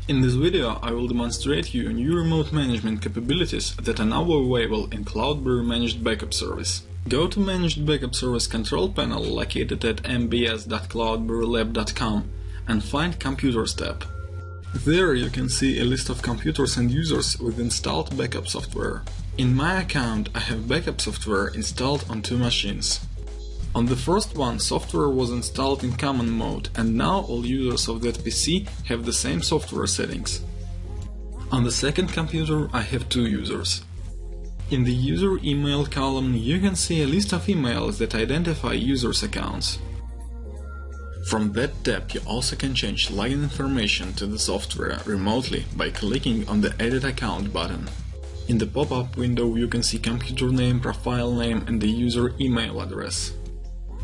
In this video, I will demonstrate you new remote management capabilities that are now available in CloudBerry Managed Backup Service. Go to Managed Backup Service control panel located at mbs.cloudberrylab.com and find Computers tab. There you can see a list of computers and users with installed backup software. In my account, I have backup software installed on 2 machines. On the first one, software was installed in common mode, and now all users of that PC have the same software settings. On the second computer, I have 2 users. In the user email column, you can see a list of emails that identify users' accounts. From that tab, you also can change login information to the software remotely by clicking on the Edit Account button. In the pop-up window, you can see computer name, profile name, and the user email address.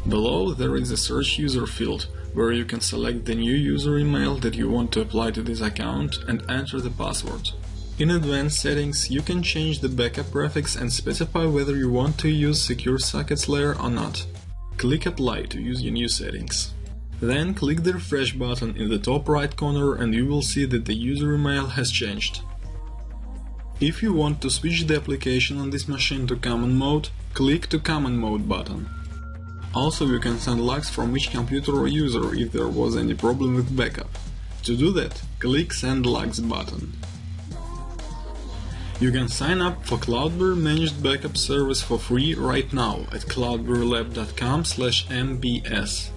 Below there is a Search User field, where you can select the new user email that you want to apply to this account and enter the password. In Advanced Settings, you can change the backup prefix and specify whether you want to use Secure Sockets layer or not. Click Apply to use your new settings. Then click the Refresh button in the top right corner and you will see that the user email has changed. If you want to switch the application on this machine to Common Mode, click to Common Mode button. Also, you can send logs from each computer or user if there was any problem with backup. To do that, click Send Logs button. You can sign up for CloudBerry Managed Backup Service for free right now at cloudberrylab.com/mbs.